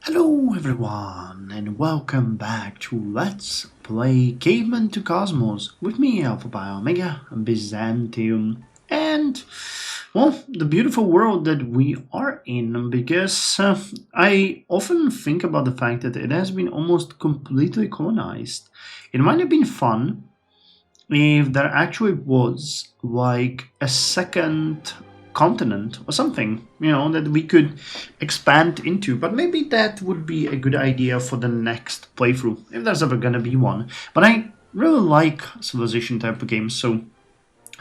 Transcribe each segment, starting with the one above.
Hello everyone and welcome back to Let's Play Caveman to Cosmos with me, Alpha by Omega, Byzantium, and, well, the beautiful world that we are in, because I often think about the fact that it has been almost completely colonized. It might have been fun if there actually was like a second continent or something, that we could expand into, but maybe that would be a good idea for the next playthrough, if there's ever gonna be one. But I really like civilization type of games, so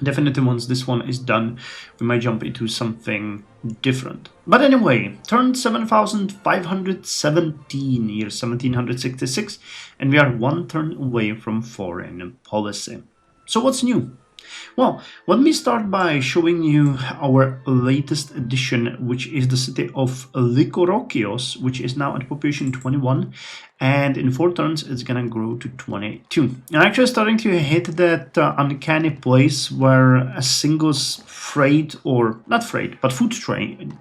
definitely once this one is done, we might jump into something different. But anyway, turn 7517, year 1766, and we are one turn away from foreign policy. So what's new? Well, let me start by showing you our latest addition, which is the city of Lycorokios, which is now at population 21, and in 4 turns it's gonna grow to 22. I'm actually starting to hit that uncanny place where a single freight, or not freight, but food freight?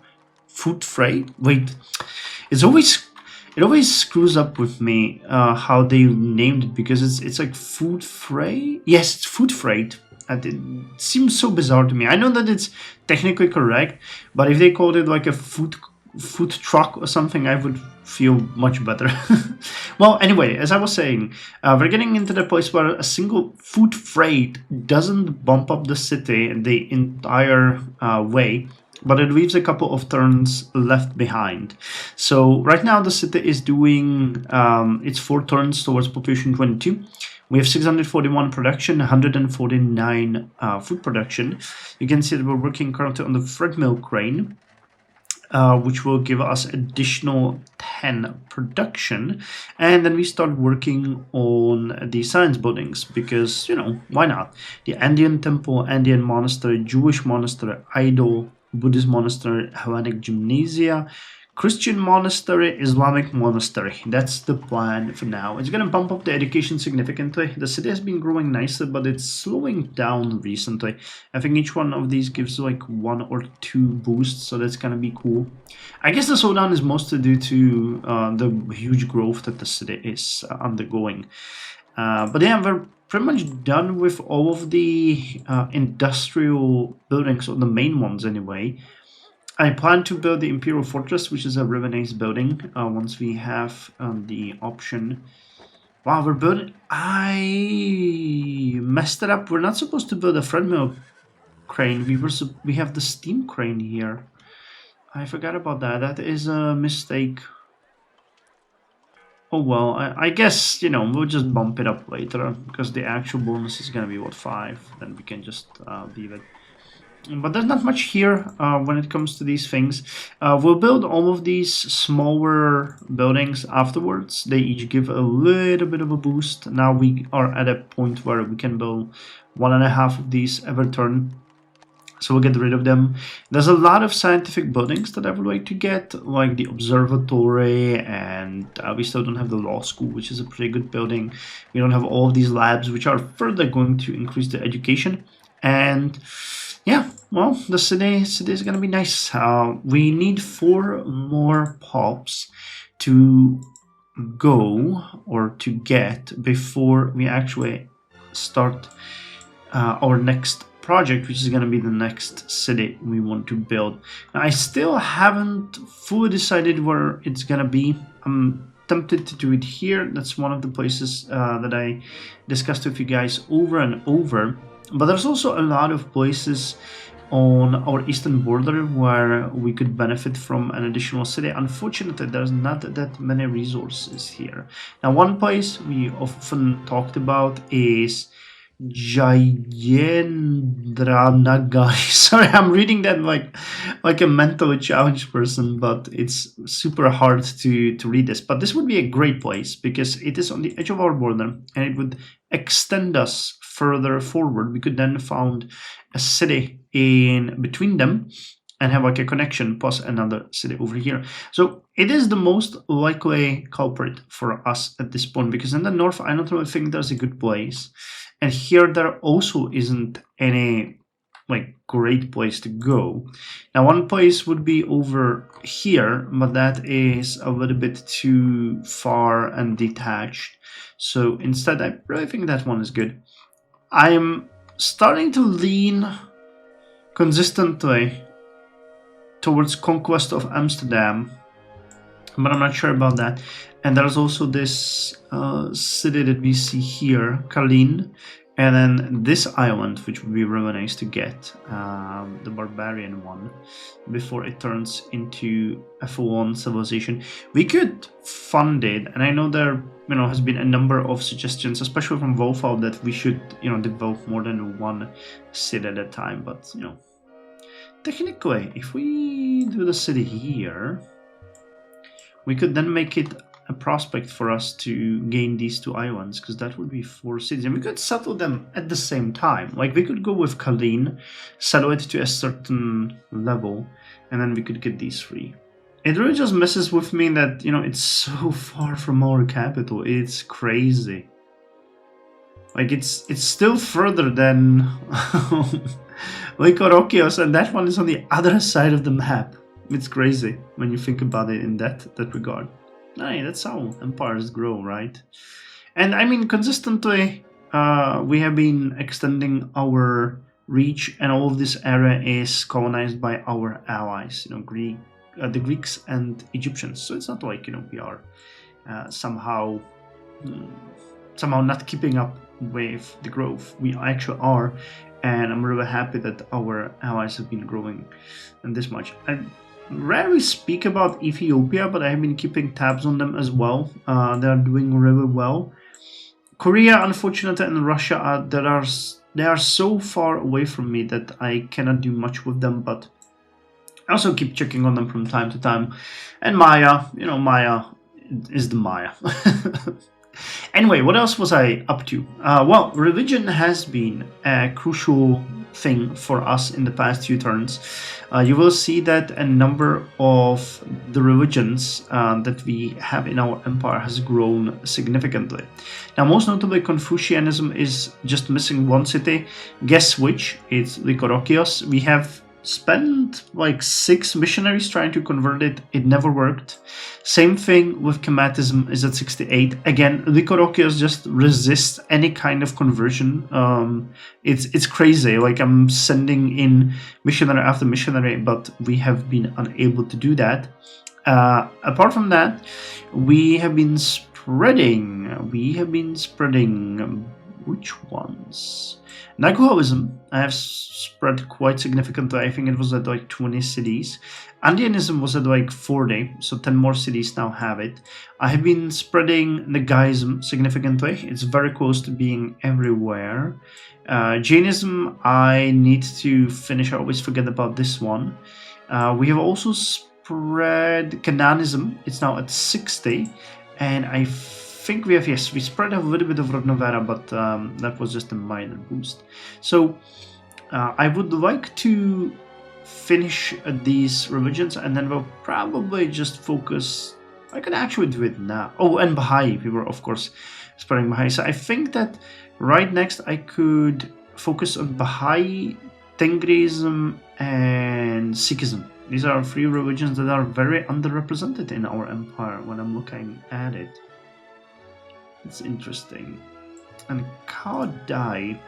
Wait, it always screws up with me how they named it, because it's like food freight? Yes, it's food freight. And it seems so bizarre to me. I know that it's technically correct, but if they called it like a food truck or something, I would feel much better. Well, anyway, as I was saying, we're getting into the place where a single food freight doesn't bump up the city the entire way, but it leaves a couple of turns left behind. So right now the city is doing its 4 turns towards population 22. We have 641 production, 149 food production. You can see that we're working currently on the thread mill crane, which will give us additional 10 production. And then we start working on the science buildings, because, why not? The Andean temple, Andean monastery, Jewish monastery, idol, Buddhist monastery, Hellenic gymnasia, Christian monastery, Islamic monastery. That's the plan for now. It's going to bump up the education significantly. The city has been growing nicely, but it's slowing down recently. I think each one of these gives like 1 or 2 boosts, so that's going to be cool. I guess the slowdown is mostly due to the huge growth that the city is undergoing. But yeah, we're pretty much done with all of the industrial buildings, or the main ones anyway. I plan to build the Imperial Fortress, which is a really nice building, once we have the option. Wow, we're building... I messed it up. We're not supposed to build a thread mill crane. We have the steam crane here. I forgot about that. That is a mistake. Oh well, I guess, we'll just bump it up later, because the actual bonus is going to be, what, 5? Then we can just leave it. But there's not much here when it comes to these things. We'll build all of these smaller buildings afterwards. They each give a little bit of a boost. Now we are at a point where we can build 1.5 of these every turn. So we'll get rid of them. There's a lot of scientific buildings that I would like to get, like the observatory, and we still don't have the law school, which is a pretty good building. We don't have all of these labs, which are further going to increase the education. And yeah, well, the city is gonna be nice. We need 4 more pops to go, or to get, before we actually start our next project, which is gonna be the next city we want to build. Now, I still haven't fully decided where it's gonna be. I'm tempted to do it here. That's one of the places that I discussed with you guys over and over. But there's also a lot of places on our eastern border where we could benefit from an additional city. Unfortunately, there's not that many resources here. Now, one place we often talked about is Gyrocompas. Sorry, I'm reading that like a mentally challenged person, but it's super hard to read this. But this would be a great place, because it is on the edge of our border, and it would extend us further forward. We could then found a city in between them and have like a connection plus another city over here. So it is the most likely culprit for us at this point, because in the north I don't really think there's a good place, and here there also isn't any like great place to go. Now one place would be over here, but that is a little bit too far and detached. So instead, I really think that one is good. I am starting to lean consistently towards conquest of Amsterdam, but I'm not sure about that. And there's also this city that we see here, Kalin, and then this island, which would be really nice to get, the barbarian one, before it turns into a full-on civilization. We could fund it, and I know there has been a number of suggestions, especially from Wolfal, that we should develop more than one city at a time. But technically, if we do the city here, we could then make it a prospect for us to gain these two islands, because that would be 4 cities, and we could settle them at the same time. Like, we could go with Kalin, settle it to a certain level, and then we could get these 3. It really just messes with me that, it's so far from our capital. It's crazy. Like, it's still further than Lycorokios, and that one is on the other side of the map. It's crazy when you think about it in that regard. Hey, that's how empires grow, right? And I mean, consistently, we have been extending our reach, and all of this area is colonized by our allies, the Greeks and Egyptians. So it's not like we are somehow not keeping up with the growth. We actually are, and I'm really happy that our allies have been growing this much. I rarely speak about Ethiopia, but I have been keeping tabs on them as well. They are doing really well. Korea, unfortunately, and Russia they are so far away from me that I cannot do much with them, but I also keep checking on them from time to time. And Maya, Maya is the Maya. Anyway, what else was I up to? Well, religion has been a crucial thing for us in the past few turns. You will see that a number of the religions that we have in our empire has grown significantly. Now, most notably, Confucianism is just missing one city. Guess which? It's Lycorokios. We have spent like 6 missionaries trying to convert it. It never worked. Same thing with Chematism is at 68. Again, Lycorokios just resists any kind of conversion. It's crazy. Like, I'm sending in missionary after missionary, but we have been unable to do that. Apart from that, we have been spreading. Which ones? Naguhoism I have spread quite significantly. I think it was at like 20 cities. Andeanism was at like 40, so 10 more cities now have it. I have been spreading Nagaism significantly. It's very close to being everywhere. Jainism, I need to finish. I always forget about this one. We have also spread Cananism. It's now at 60, and I think we spread a little bit of Rodnovera, but that was just a minor boost. So I would like to finish these religions, and then we'll probably just focus. I could actually do it now. Oh, and Baha'i. We were, of course, spreading Baha'i. So I think that right next I could focus on Baha'i, Tengrism, and Sikhism. These are 3 religions that are very underrepresented in our empire when I'm looking at it. It's interesting. And Kaodai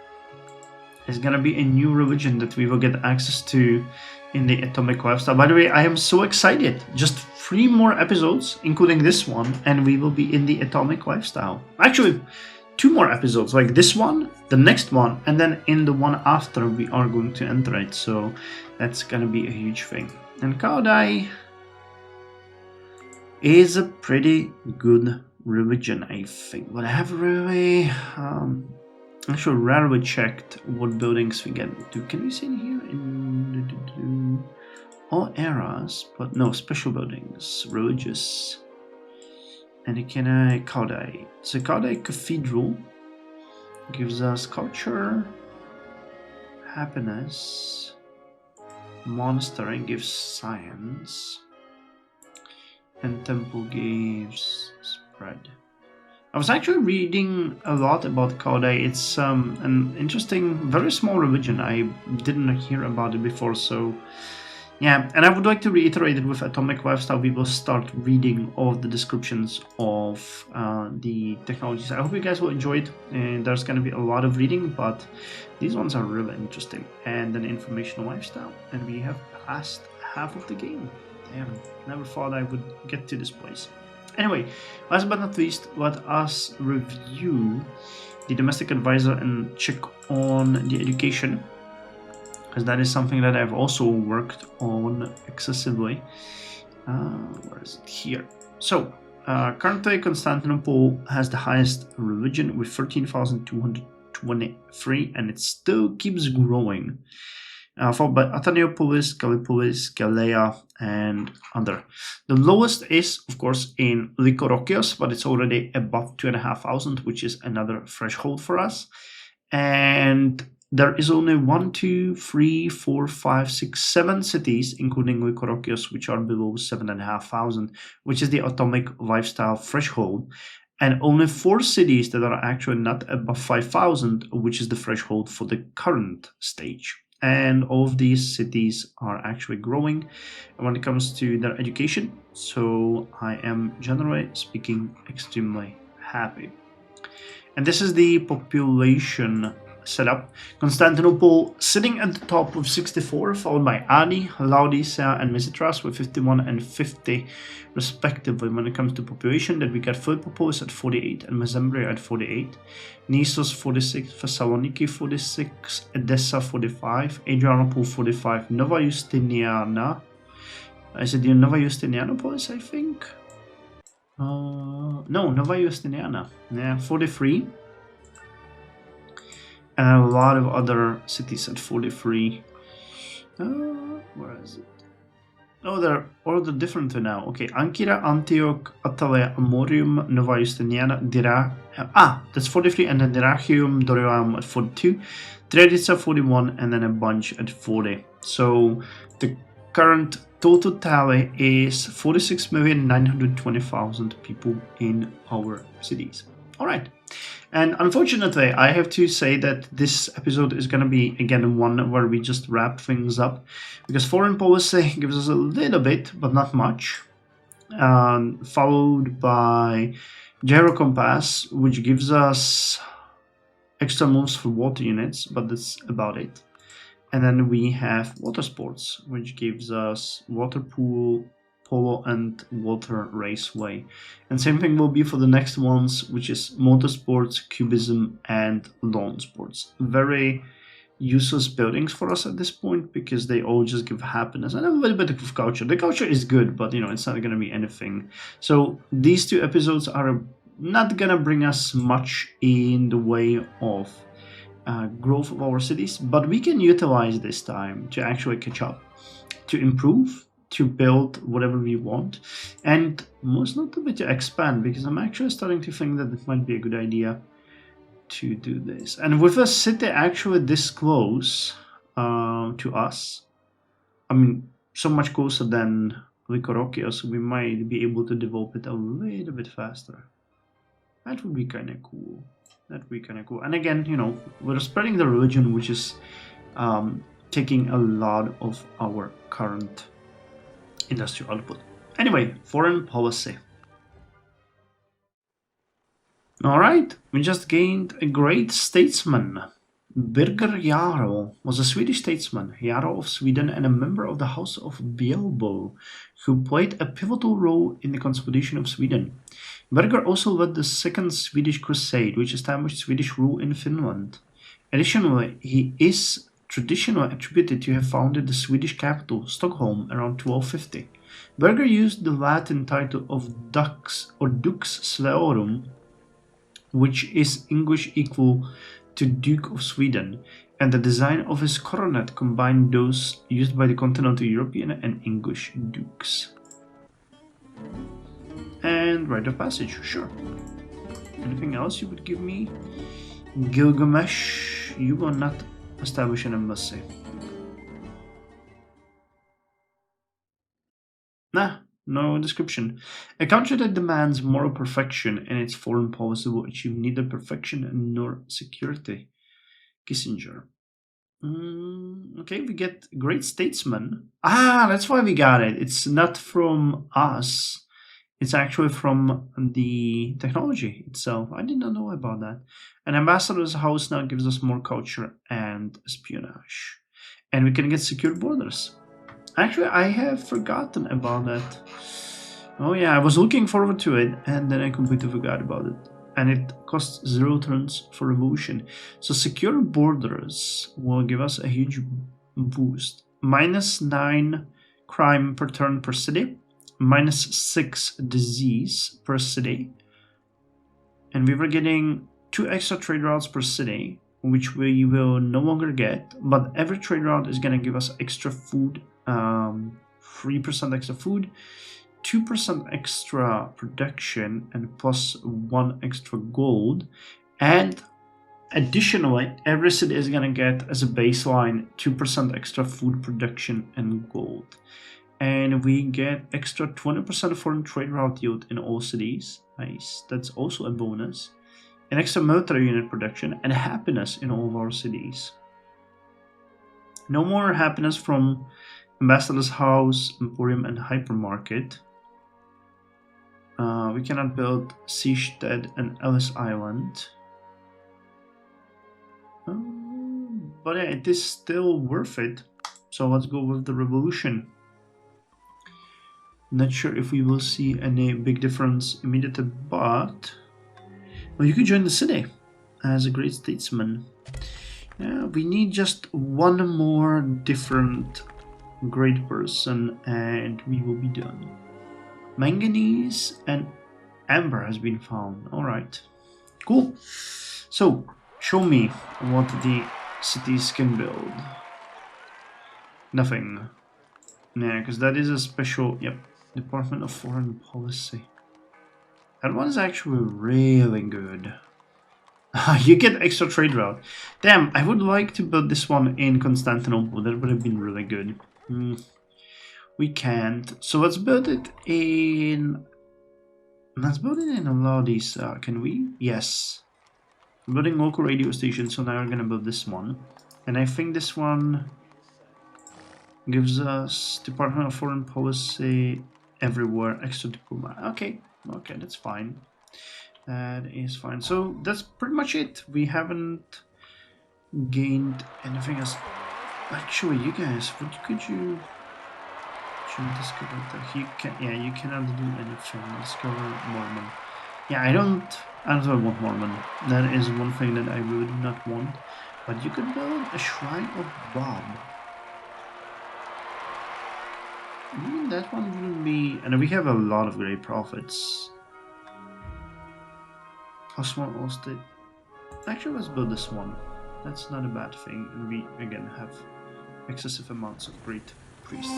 is gonna be a new religion that we will get access to in the Atomic Lifestyle. By the way, I am so excited. Just 3 more episodes, including this one, and we will be in the Atomic Lifestyle. Actually, 2 more episodes, like this one, the next one, and then in the one after we are going to enter it. So that's gonna be a huge thing. And Kaodai is a pretty good religion, I think, but I have really actually rarely checked what buildings we get to. Can we see in here in all eras, but no special buildings, religious. And can I Kaodai? So Kaodai Cathedral gives us culture, happiness. Monastery gives science, and temple gives spread. I was actually reading a lot about Kaudai. It's an interesting, very small religion. I didn't hear about it before, so yeah. And I would like to reiterate it with Atomic Lifestyle. We will start reading all of the descriptions of the technologies. I hope you guys will enjoy it. And there's going to be a lot of reading, but these ones are really interesting. And an informational lifestyle. And we have passed half of the game. Damn, never thought I would get to this place. Anyway, last but not least, let us review the domestic advisor and check on the education, because that is something that I've also worked on excessively. Where is it? Here. So, currently Constantinople has the highest religion with 13,223, and it still keeps growing. Followed by Ataniopolis, Gallipolis, Galea, and other. The lowest is, of course, in Lycorokios, but it's already above 2,500, which is another threshold for us. And there is only 1, 2, 3, 4, 5, 6, 7 cities, including Lycorokios, which are below 7,500, which is the atomic lifestyle threshold. And only 4 cities that are actually not above 5,000, which is the threshold for the current stage. And all of these cities are actually growing when it comes to their education. So I am generally speaking extremely happy. And this is the population setup. Constantinople sitting at the top with 64, followed by Ani, Laodicea, and Misitras with 51 and 50 respectively. When it comes to population, that we got Philippopolis at 48 and Mesembria at 48, Nisos 46, Thessaloniki 46, Edessa 45, Adrianople 45, Nova Justiniana. Is it the Nova Justinianopolis, I think? No, Nova Justiniana. Yeah, 43. And a lot of other cities at 43. Where is it? Oh, they're all the different now. Okay, Ankara, Antioch, Attale, Amorium, Nova Justiniana, that's 43, and then Dyrrhachium, Dorium at 42, Tredica 41, and then a bunch at 40. So the current total tally is 46,920,000 people in our cities. All right. And unfortunately, I have to say that this episode is going to be, again, one where we just wrap things up, because foreign policy gives us a little bit, but not much, followed by Gyrocompas, which gives us extra moves for water units, but that's about it. And then we have water sports, which gives us water pool, polo, and water raceway. And same thing will be for the next ones, which is motorsports, cubism, and lawn sports. Very useless buildings for us at this point, because they all just give happiness and a little bit of culture. The culture is good, but it's not going to be anything. So these 2 episodes are not going to bring us much in the way of growth of our cities, but we can utilize this time to actually catch up, to improve, to build whatever we want, and most notably to expand, because I'm actually starting to think that it might be a good idea to do this. And with a city actually this close to us, I mean, so much closer than Lycorokios, we might be able to develop it a little bit faster. That would be kind of cool. That would be kind of cool. And again, we're spreading the religion, which is taking a lot of our current industrial output. Anyway, foreign policy. Alright, we just gained a great statesman. Birger Jarl was a Swedish statesman, Jarl of Sweden, and a member of the House of Bjelbo, who played a pivotal role in the consolidation of Sweden. Birger also led the Second Swedish Crusade, which established Swedish rule in Finland. Additionally, he is traditionally attributed to have founded the Swedish capital, Stockholm, around 1250. Birger used the Latin title of Dux Sveorum, which is English equal to Duke of Sweden, and the design of his coronet combined those used by the continental European and English dukes. And rite of passage, sure. Anything else you would give me? Gilgamesh, you will not establish an embassy. Nah, No description. A country that demands moral perfection in its foreign policy will achieve neither perfection nor security. Kissinger. Okay, we get great statesman. Ah, that's why we got it. It's not from us. It's actually from the technology itself. I did not know about that. An ambassador's house now gives us more culture and espionage. And we can get secure borders. Actually, I have forgotten about that. Oh yeah, I was looking forward to it, and then I completely forgot about it. And it costs 0 turns for revolution. So secure borders will give us a huge boost. -9 crime per turn per city. -6 disease per city. And we were getting 2 extra trade routes per city, which we will no longer get. But every trade route is going to give us extra food. 3% extra food, 2% extra production, and plus 1 extra gold. And additionally, every city is going to get as a baseline 2% extra food production and gold. And we get extra 20% foreign trade route yield in all cities. Nice. That's also a bonus. An extra military unit production and happiness in all of our cities. No more happiness from Ambassador's House, Emporium, and Hypermarket. We cannot build Seastead and Ellis Island. But yeah, it is still worth it. So let's go with the revolution. Not sure if we will see any big difference immediately, but well, you could join the city as a great statesman. Yeah, we need just one more different great person and we will be done. Manganese and amber has been found. All right, cool. So show me what the cities can build. Nothing. Yeah, because that is a special, yep, Department of Foreign Policy. That one is actually really good. You get extra trade route. Damn, I would like to build this one in Constantinople. That would have been really good. We can't. So let's build it in... Let's build it in a lot of these. Can we? Yes. I'm building local radio stations, so now we're gonna build this one. And I think this one gives us Department of Foreign Policy everywhere, extra diplomat. Okay, that's fine. That is fine. So that's pretty much it. We haven't gained anything else. Actually, you guys, what could you discover that you can? Yeah, you cannot do anything. Discover Mormon. Yeah, I don't want Mormon. That is one thing that I really do not want. But you could build a shrine of Bob. That one wouldn't be... And we have a lot of great profits. Plus 1 all state. Actually, let's build this one. That's not a bad thing. And we, again, have excessive amounts of great priests.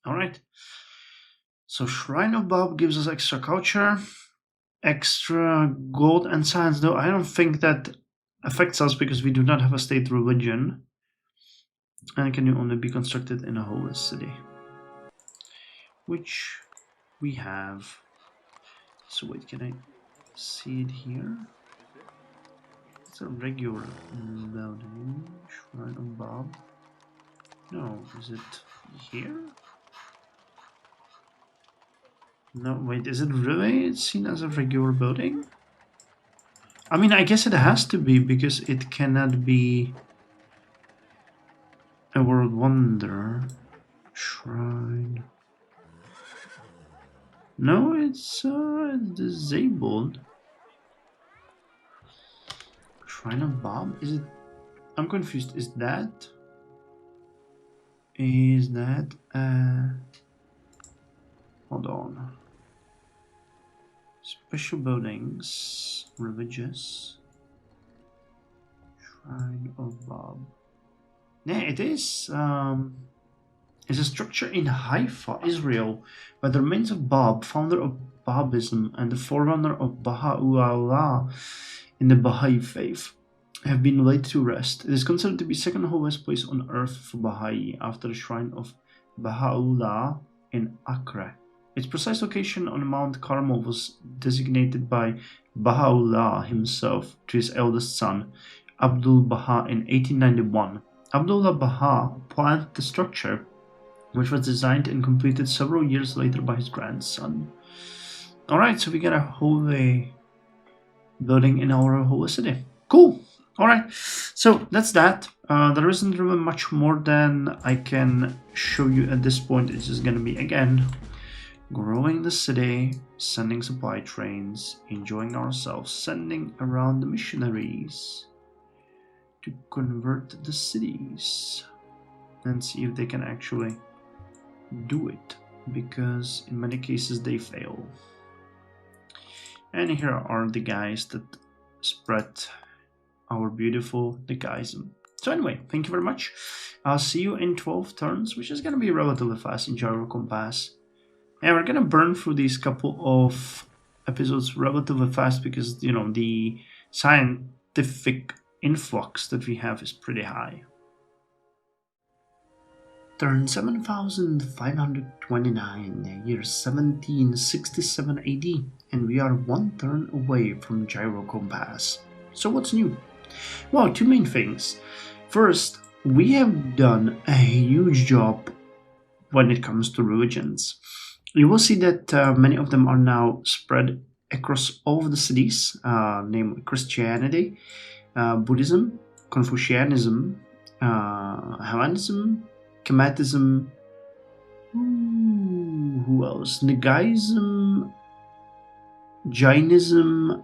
Alright, so Shrine of Bob gives us extra culture, extra gold and science, though I don't think that affects us because we do not have a state religion. And can only be constructed in a holy city, which we have. So wait, can I see it here? It's a regular building. Shrine of Bob. No, is it here? No, wait, is it really seen as a regular building? I mean, I guess it has to be because it cannot be a world wonder. Shrine. No, it's disabled. Shrine of Bob? Is it? I'm confused. Is that hold on. Special buildings, religious, Shrine of Bob. Yeah, it is. It's a structure in Haifa, Israel, where the remains of Bob, founder of Babism and the forerunner of Baha'u'llah in the Baha'i faith, have been laid to rest. It is considered to be the second holiest place on earth for Baha'i, after the shrine of Baha'u'llah in Accra. Its precise location on Mount Carmel was designated by Baha'u'llah himself to his eldest son, Abdul Baha, in 1891. Abdullah Baha planned the structure, which was designed and completed several years later by his grandson. Alright, so we got a holy building in our holy city. Cool! Alright, so that's that. There isn't really much more than I can show you at this point. It's just gonna be, again, growing the city, sending supply trains, enjoying ourselves, sending around the missionaries to convert the cities and see if they can actually do it, because in many cases they fail. And here are the guys that spread our beautiful decaism. So anyway, thank you very much. I'll see you in 12 turns, which is going to be relatively fast in Gyrocompas. And we're going to burn through these couple of episodes relatively fast because, you know, the scientific influx that we have is pretty high. Turn 7529, year 1767 AD, and we are one turn away from Gyrocompas. So what's new? Well, two main things. First, we have done a huge job when it comes to religions. You will see that many of them are now spread across all of the cities, namely Christianity, Buddhism, Confucianism, Hellenism, Kemetism, who else? Nagaism, Jainism,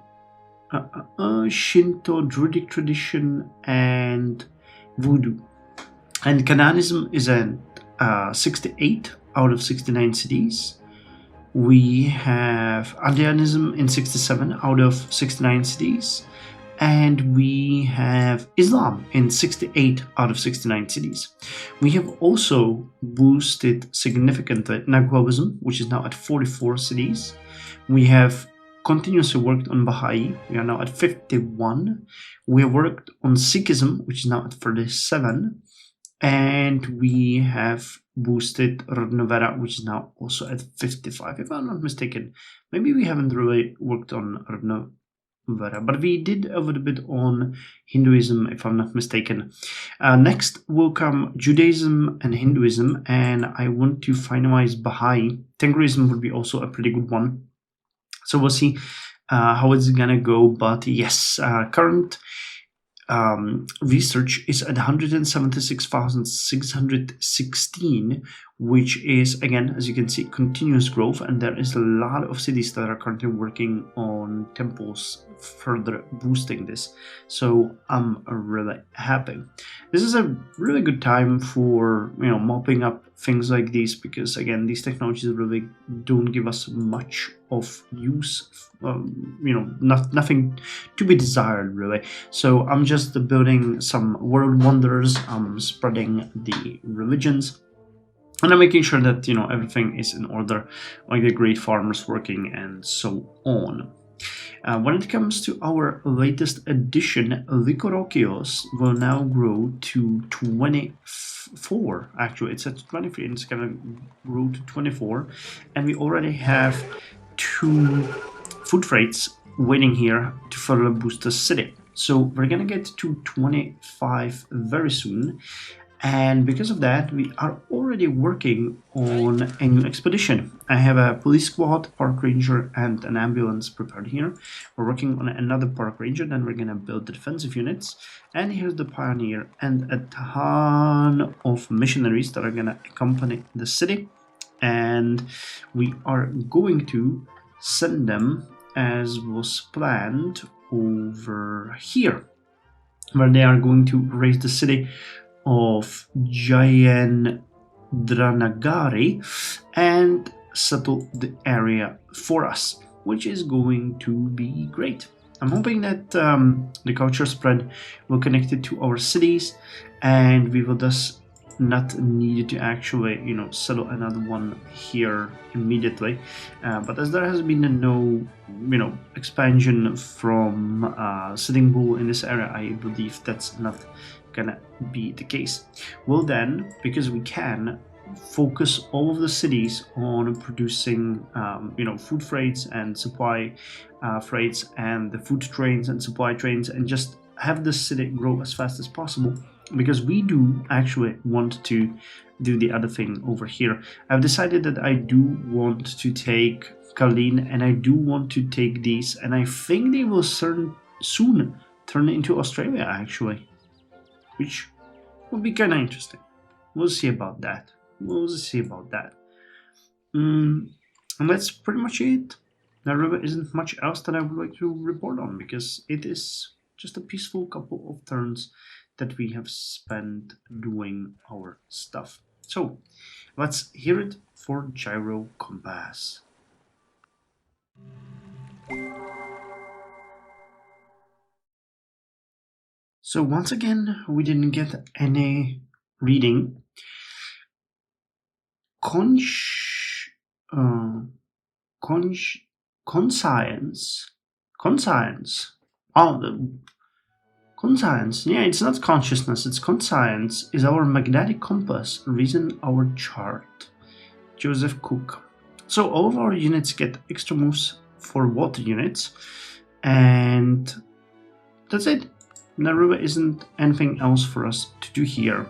Shinto, Druidic tradition, and Voodoo. And Canonism is at 68 out of 69 cities. We have Addianism in 67 out of 69 cities. And we have Islam in 68 out of 69 cities. We have also boosted significantly Nagwabism, which is now at 44 cities. We have continuously worked on Baha'i. We are now at 51. We have worked on Sikhism, which is now at 37. And we have boosted Radnovera, which is now also at 55, if I'm not mistaken. Maybe we haven't really worked on Radnovera, but we did a little bit on Hinduism, if I'm not mistaken. Next will come Judaism and Hinduism, and I want to finalize Baha'i. Tengrism would be also a pretty good one. So we'll see how it's gonna go, but yes, current research is at 176,616, which is, again, as you can see, continuous growth, and there is a lot of cities that are currently working on temples further boosting this. So I'm really happy. This is a really good time for, you know, mopping up things like these, because again, these technologies really don't give us much of use, you know, nothing to be desired really. So I'm just building some world wonders, I'm spreading the religions, and I'm making sure that, you know, everything is in order, like the great farmers working and so on. When it comes to our latest addition, Lycorokios will now grow to 24. Actually, it's at 23 and it's gonna grow to 24. And we already have 2 food freights waiting here to further boost the city. So we're gonna get to 25 very soon. And because of that, we are already working on a new expedition. I have a police squad, park ranger, and an ambulance prepared here. We're working on another park ranger, then we're gonna build the defensive units. And here's the pioneer and a ton of missionaries that are gonna accompany the city. And we are going to send them, as was planned, over here, where they are going to raise the city of Jayendranagari and settle the area for us, which is going to be great. I'm hoping that the culture spread will connect it to our cities, and we will thus not need to actually, settle another one here immediately. But as there has been no, expansion from Sitting Bull in this area, I believe that's not gonna be the case. Well then, because we can focus all of the cities on producing food freights and supply freights and the food trains and supply trains, and just have the city grow as fast as possible, because we do actually want to do the other thing over here. I've decided that I do want to take Kalin, and I do want to take these, and I think they will soon turn into Australia actually, which would be kind of interesting. We'll see about that. And that's pretty much it. There really isn't much else that I would like to report on, because it is just a peaceful couple of turns that we have spent doing our stuff. So let's hear it for Gyrocompas. So once again, we didn't get any reading. Conscience. Oh, conscience. Yeah, it's not consciousness, it's conscience. Is our magnetic compass, reason our chart. Joseph Cook. So all of our units get extra moves for water units, and that's it. There really isn't anything else for us to do here.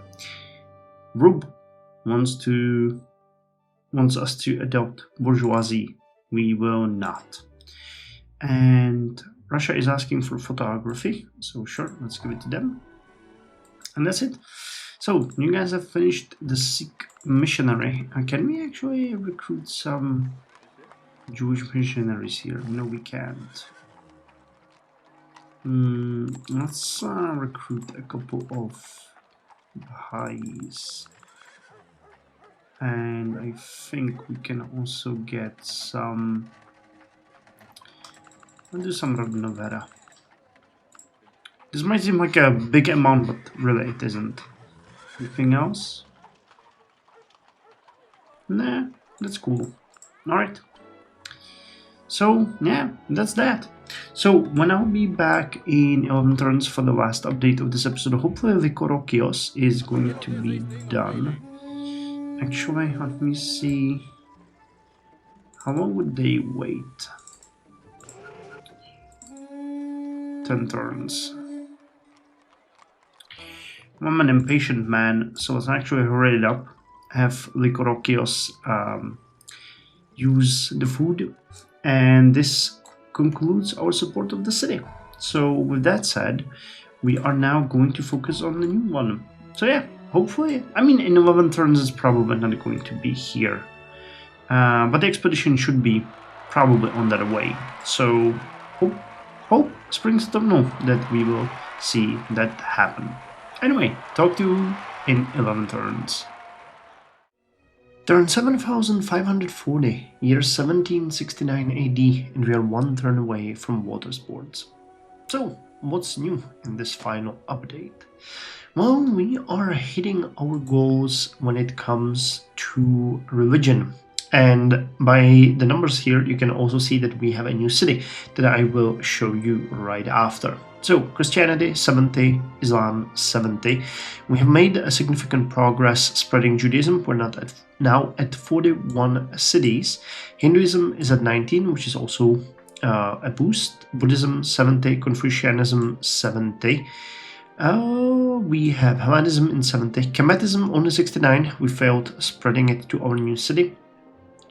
Rub wants us to adopt bourgeoisie. We will not. And Russia is asking for photography, so sure, let's give it to them. And that's it. So you guys have finished the Sikh missionary. Can we actually recruit some Jewish missionaries here? No, we can't. Let's recruit a couple of Baha'is. And I think we can also get some. I'll do some Ragnavera. This might seem like a big amount, but really it isn't. Anything else? Nah, that's cool. Alright. So, yeah, that's that. So, when I'll be back in 11 turns for the last update of this episode, hopefully the Korokios is going to be done. Actually, let me see. How long would they wait? 10 turns. I'm an impatient man, so let's actually hurry it up. Have Likorokios use the food, and this concludes our support of the city. So with that said, we are now going to focus on the new one. So yeah, hopefully, I mean, in 11 turns it's probably not going to be here, but the expedition should be probably on that way. So hope springs eternal that we will see that happen. Anyway, talk to you in 11 turns. Turn 7540, year 1769 AD, and we are one turn away from water sports. So, what's new in this final update? Well, we are hitting our goals when it comes to religion. And by the numbers here, you can also see that we have a new city that I will show you right after. So, Christianity 70, Islam 70. We have made a significant progress spreading Judaism. We're now at 41 cities. Hinduism is at 19, which is also a boost. Buddhism 70, Confucianism 70. We have Hellenism in 70. Kemetism only 69. We failed spreading it to our new city.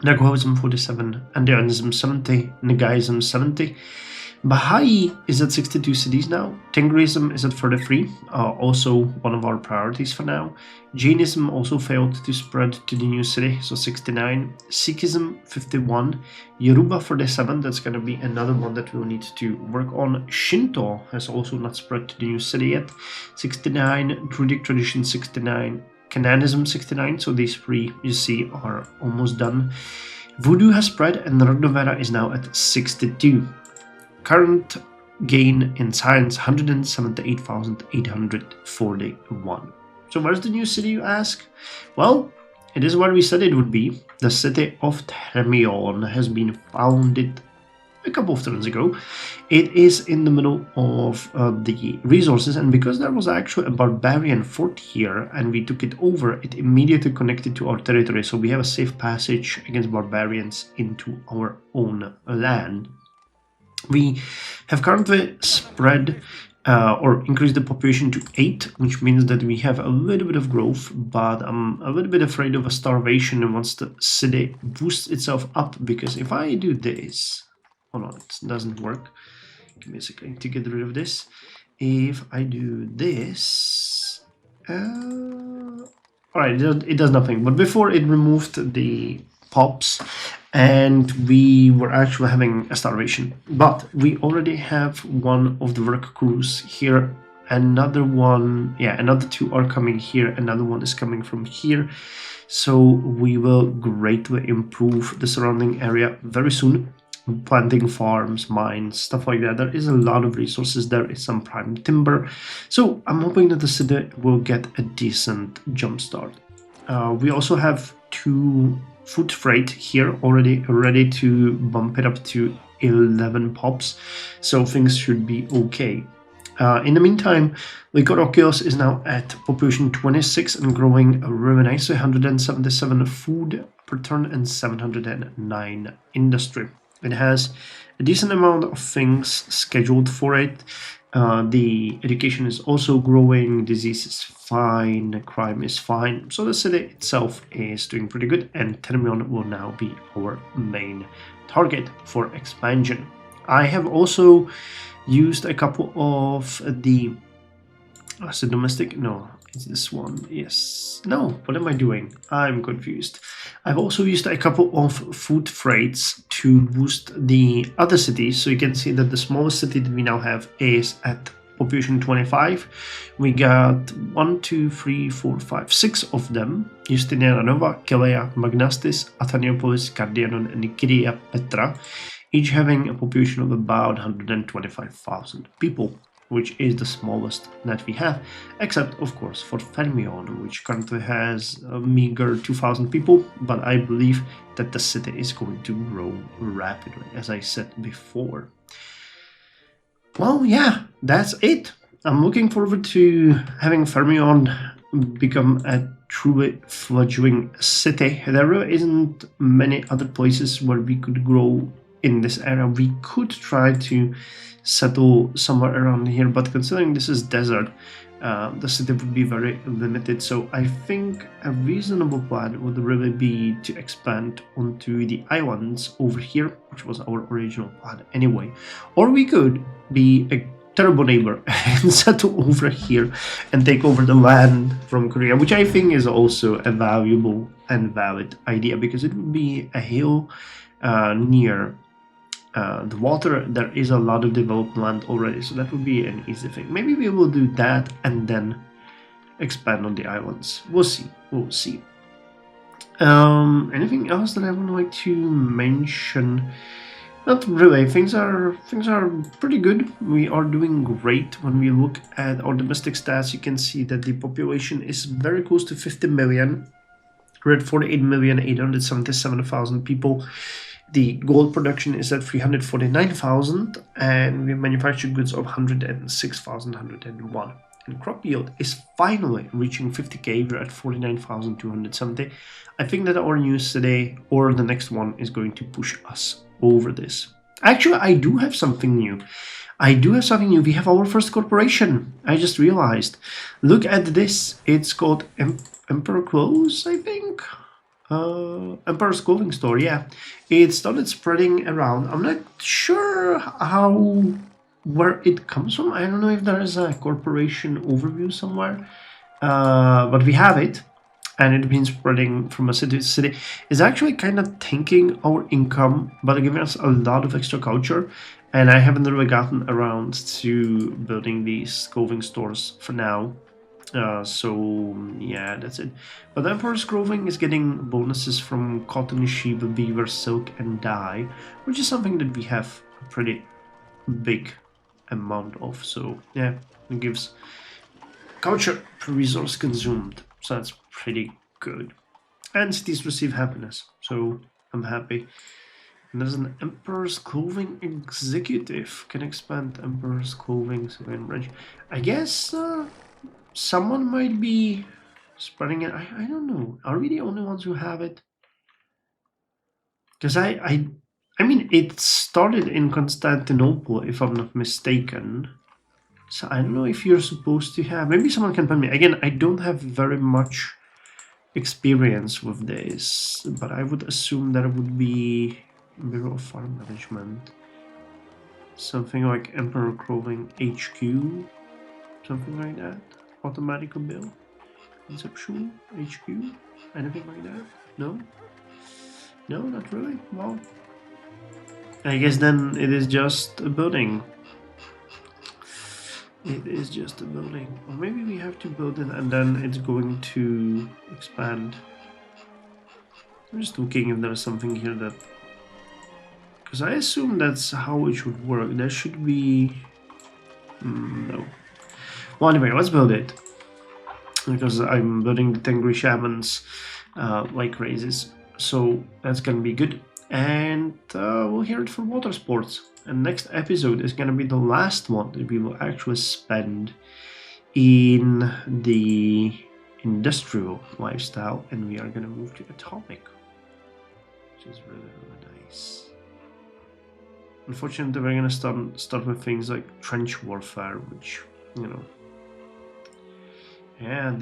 Negroism 47, Andianism 70, Nagaism 70. Baha'i is at 62 cities now. Tengrism is at 33, also one of our priorities for now. Jainism also failed to spread to the new city, so 69. Sikhism 51. Yoruba 47, that's going to be another one that we'll need to work on. Shinto has also not spread to the new city yet. 69. Druidic tradition 69. Canonism 69, so these three you see are almost done. Voodoo has spread and Ragnavera is now at 62. Current gain in science 178,841. So where's the new city, you ask? Well, it is where we said it would be. The city of Thermion has been founded a couple of turns ago. It is in the middle of the resources, and because there was actually a barbarian fort here and we took it over, it immediately connected to our territory, so we have a safe passage against barbarians into our own land. We have currently spread or increased the population to 8, which means that we have a little bit of growth, but I'm a little bit afraid of a starvation once the city boosts itself up, because if I do this, hold on, it doesn't work. Give me a second to get rid of this. If I do this, alright, it does nothing. But before it removed the pops, and we were actually having a starvation. But we already have one of the work crews here. Another one, yeah, another 2 are coming here. Another one is coming from here. So we will greatly improve the surrounding area very soon. Planting farms, mines, stuff like that. There is a lot of resources. There is some prime timber. So I'm hoping that the city will get a decent jump start. We also have 2 food freight here already ready to bump it up to 11 pops. So things should be okay. In the meantime, Lycorokios is now at population 26 and growing really nicely. 177 food per turn and 709 industry. It has a decent amount of things scheduled for it. The education is also growing, disease is fine, crime is fine. So the city itself is doing pretty good, and Thermion will now be our main target for expansion. I have also used a couple of the domestic, no, it's this one, yes, no, what am I doing? I'm confused. I've also used a couple of food freights to boost the other cities, so you can see that the smallest city that we now have is at population 25. We got 1, 2, 3, 4, 5, 6 of them: Justinia Nova, Kelea, Magnastis, Athanaopolis, Cardianon, and Nikidia Petra, each having a population of about 125,000 people, which is the smallest that we have, except of course for Thermion, which currently has a meager 2,000 people, but I believe that the city is going to grow rapidly, as I said before. Well, yeah, that's it. I'm looking forward to having Thermion become a truly fledgling city. There really isn't many other places where we could grow in this area. We could try to settle somewhere around here, but considering this is desert, the city would be very limited. So I think a reasonable plan would really be to expand onto the islands over here, which was our original plan anyway. Or we could be a terrible neighbor and settle over here and take over the land from Korea, which I think is also a valuable and valid idea, because it would be a hill near the water. There is a lot of developed land already, so that would be an easy thing. Maybe we will do that and then expand on the islands. We'll see. We'll see. Anything else that I would like to mention? Not really. Things are pretty good. We are doing great. When we look at our domestic stats, you can see that the population is very close to 50 million. We're at 48,877,000 people. The gold production is at 349,000, and we manufacture goods of 106,101. And crop yield is finally reaching 50k. We're at 49,270. I think that our news today or the next one is going to push us over this. Actually, I do have something new. We have our first corporation. I just realized. Look at this. It's called Emperor Clothes, I think. Emperor's Clothing Store, yeah. It started spreading around. I'm not sure where it comes from. I don't know if there is a corporation overview somewhere, but we have it, and it's been spreading from a city to city. It's actually kind of tanking our income, but giving us a lot of extra culture, and I haven't really gotten around to building these clothing stores for now. So yeah, that's it. But Emperor's Clothing is getting bonuses from cotton, sheep, beaver, silk, and dye, which is something that we have a pretty big amount of. So yeah, it gives culture per resource consumed. So that's pretty good. And cities receive happiness. So I'm happy. And there's an Emperor's Clothing executive. Can expand Emperor's Clothing. So in range. I guess someone might be spreading it. I don't know. Are we the only ones who have it? Because I mean, it started in Constantinople, if I'm not mistaken. So I don't know if you're supposed to have. Maybe someone can tell me. Again, I don't have very much experience with this, but I would assume that it would be Bureau of Farm Management. Something like Emperor Clothing HQ. Something like that. Automatic bill. Conceptual HQ? Anything like that? No? No, not really? Well, I guess then it is just a building. It is just a building. Or maybe we have to build it and then it's going to expand. I'm just looking if there's something here that... Because I assume that's how it should work. There should be... no. Well, anyway, let's build it. Because I'm building the Tengri Shamans like crazes. So that's gonna be good. And we'll hear it for water sports. And next episode is gonna be the last one that we will actually spend in the industrial lifestyle. And we are gonna move to atomic, which is really, really nice. Unfortunately, we're gonna start with things like trench warfare, which, you know, yeah,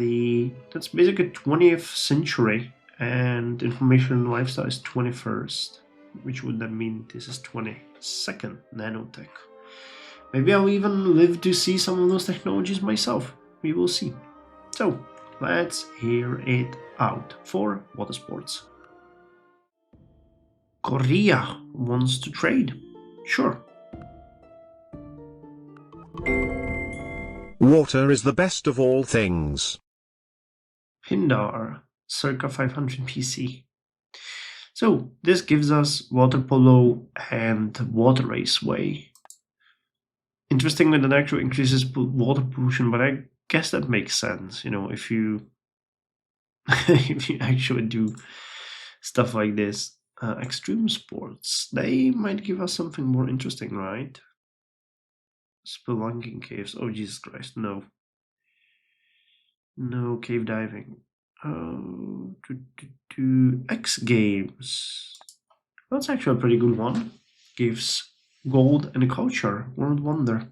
that's basically 20th century, and information lifestyle is 21st, which would then mean this is 22nd nanotech. Maybe I'll even live to see some of those technologies myself. We will see. So let's hear it out for water sports. Korea wants to trade. Sure. Water is the best of all things. Pindar, circa 500 PC. So this gives us water polo and water raceway. Interestingly, that actually increases water pollution, but I guess that makes sense. You know, if you if you actually do stuff like this. Extreme sports, they might give us something more interesting, right? Spelunking caves. Oh, Jesus Christ, no. No cave diving. X Games. That's actually a pretty good one. Gives gold and culture. World Wonder.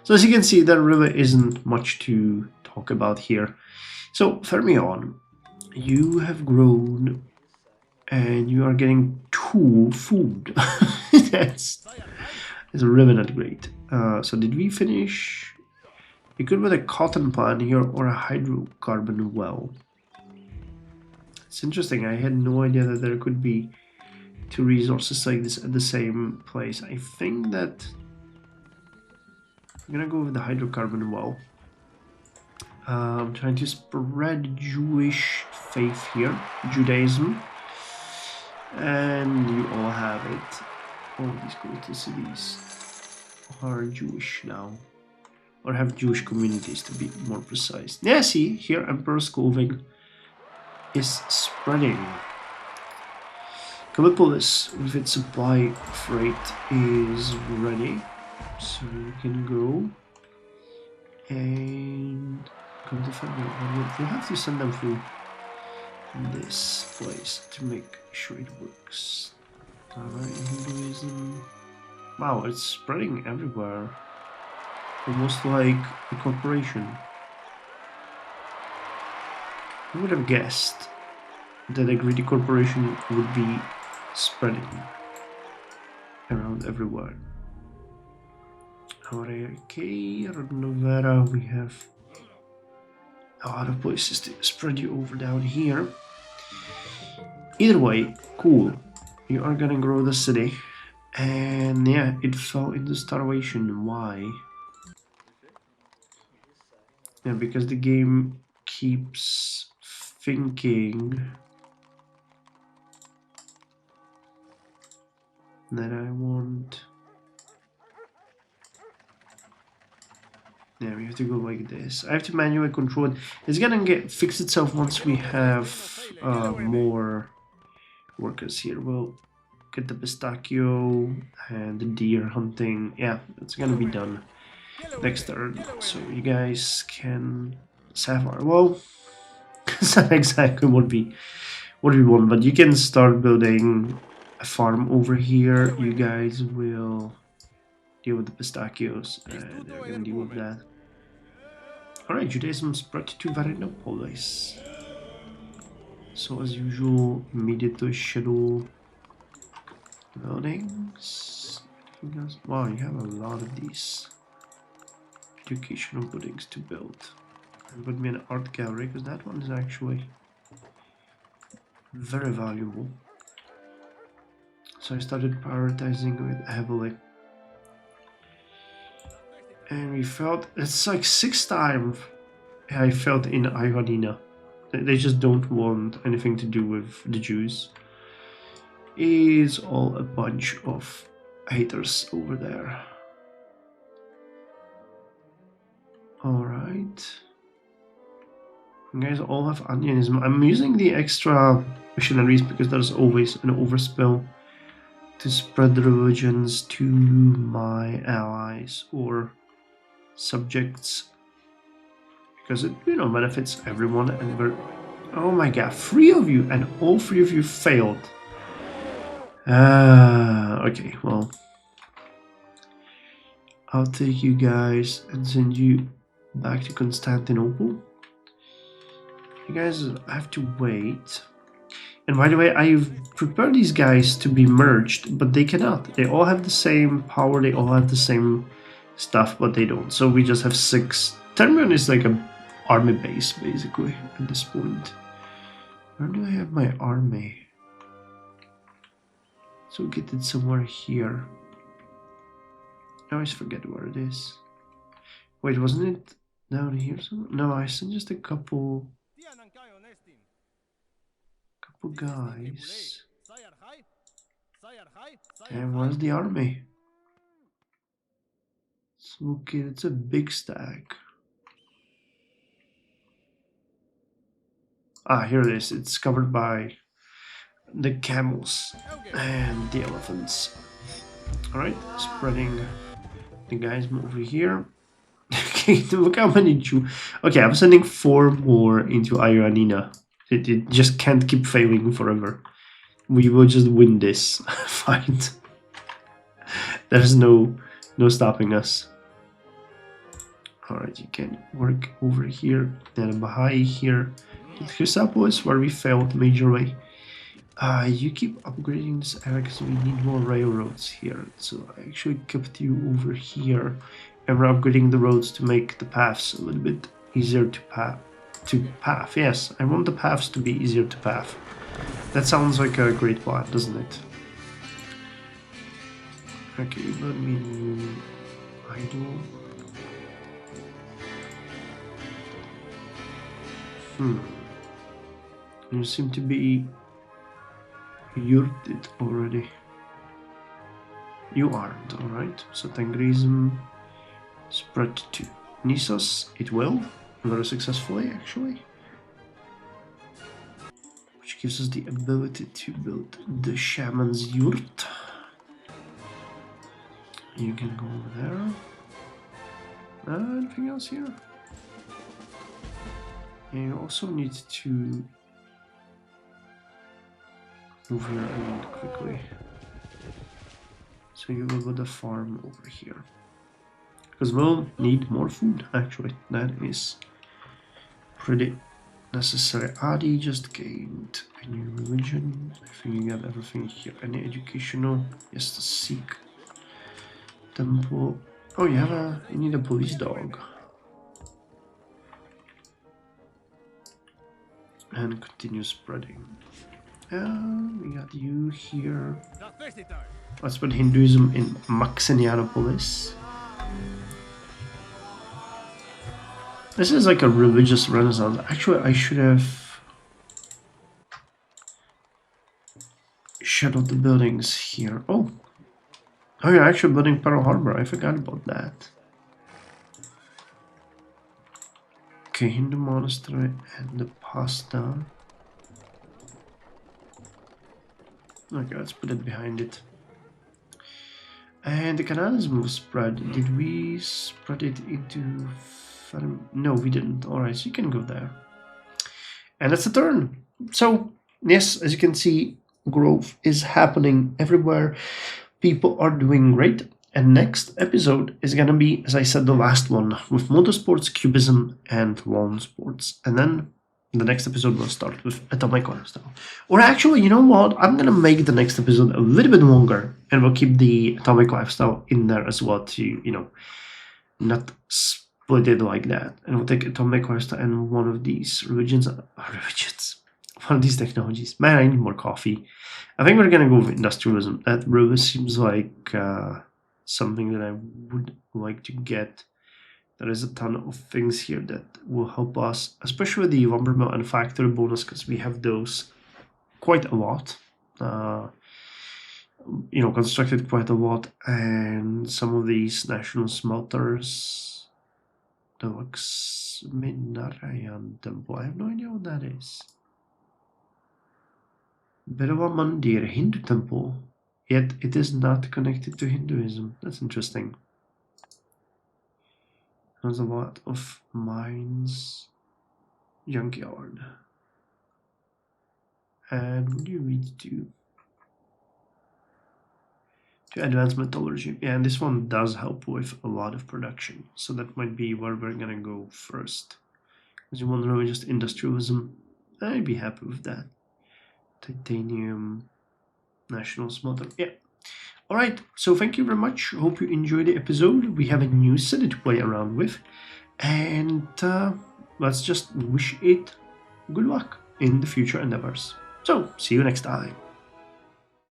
So as you can see, there really isn't much to talk about here. So Fermion, you have grown and you are getting 2 food. That's really not great. So did we finish? We could with a cotton plant here or a hydrocarbon well. It's interesting. I had no idea that there could be 2 resources like this at the same place. I think that I'm gonna go with the hydrocarbon well. I'm trying to spread Jewish faith here, Judaism. And you all have it. All these great cities are Jewish now. Or have Jewish communities, to be more precise. Yeah, see, here Emperor's Clothing is spreading. Calipolis, with its supply freight, is ready. So you can go and come to February. We'll have to send them through this place to make sure it works. Alright, Hinduism. Wow, it's spreading everywhere. Almost like a corporation. Who would have guessed that a greedy corporation would be spreading around everywhere? Okay, Novera, we have a lot of places to spread you over down here. Either way, cool. You are gonna grow the city. And yeah, it fell into starvation. Why? Yeah, because the game keeps thinking that I want. Yeah, we have to go like this. I have to manually control it. It's gonna fix itself once we have more workers here. We'll get the pistachio and the deer hunting. Yeah, it's gonna be done next turn. So you guys can sapphire. Well, it's not exactly what we want, but you can start building a farm over here. You guys will deal with the pistachios, and they're gonna deal with that. Alright, Judaism spread to Varinopolis. So as usual, immediately schedule buildings. Wow, you have a lot of these educational buildings to build. And put me an art gallery, because that one is actually very valuable. So I started prioritizing it heavily. And we felt, it's like 6 times I felt in Ivanina. They just don't want anything to do with the Jews. It's all a bunch of haters over there. Alright. You guys all have onionism. I'm using the extra missionaries because there's always an overspill to spread the religions to my allies or subjects, because it, you know, benefits everyone. And we're, oh my god, 3 of you, and all 3 of you failed. Okay, well, I'll take you guys and send you back to Constantinople. You guys have to wait. And by the way, I've prepared these guys to be merged, but they cannot. They all have the same power, they all have the same stuff, but they don't. So we just have 6. Termion is like an army base, basically, at this point. Where do I have my army? So get it somewhere here. I always forget where it is. Wait, wasn't it down here somewhere? No, I sent just a couple guys. And where's the army? Okay, it's a big stack. Ah, here it is. It's covered by the camels and the elephants. Alright, spreading the guys over here. Okay, look how many Jew. Okay, I'm sending 4 more into Ioannina. It just can't keep failing forever. We will just win this fight. There's no stopping us. Alright, you can work over here. Then Bahai here. Chrysopolis, where we failed majorly. You keep upgrading this area because we need more railroads here. So I actually kept you over here. And we're upgrading the roads to make the paths a little bit easier to path. Yes, I want the paths to be easier to path. That sounds like a great plan, doesn't it? Okay, let me idle. You seem to be yurted already. You aren't, alright. So Tangrism spread to Nisos, it will, very successfully actually. Which gives us the ability to build the Shaman's Yurt. You can go over there. Anything else here? And you also need to move here around quickly. So you will build a farm over here. Because we'll need more food, actually. That is pretty necessary. Adi just gained a new religion. I think you got everything here. Any educational? Yes, the Sikh temple. Oh, you need a police dog. And continue spreading. We got you here. Let's put Hinduism in Maxenianopolis. This is like a religious renaissance. Actually, I should have shut out the buildings here. Oh, you're actually building Pearl Harbor. I forgot about that. Okay, Hindu monastery and the pasta. Okay, let's put it behind it. And the canalism was spread. Did we spread it into... No, we didn't. Alright, so you can go there. And that's the turn. So, yes, as you can see, growth is happening everywhere. People are doing great. And next episode is going to be, as I said, the last one with motorsports, cubism, and lawn sports. And then the next episode will start with atomic lifestyle. Or actually, you know what? I'm going to make the next episode a little bit longer and we'll keep the atomic lifestyle in there as well to, you know, not split it like that. And we'll take atomic lifestyle and one of these religions, one of these technologies. Man, I need more coffee. I think we're going to go with industrialism. That really seems like something that I would like to get. There is a ton of things here that will help us, especially the lumber mill and factory bonus, because we have those quite a lot. You know, constructed quite a lot, and some of these national smelters. Deluxe Midnarayan Temple. I have no idea what that is. Bhirava Mandir, Hindu temple, yet it is not connected to Hinduism. That's interesting. There's a lot of mines. Junkyard. And what do you read to? To advanced metallurgy. Yeah, and this one does help with a lot of production. So that might be where we're gonna go first. Because you want really just industrialism. I'd be happy with that. Titanium. National smelter. Yeah. Alright, so thank you very much. Hope you enjoyed the episode. We have a new city to play around with. And let's just wish it good luck in the future endeavors. So, see you next time.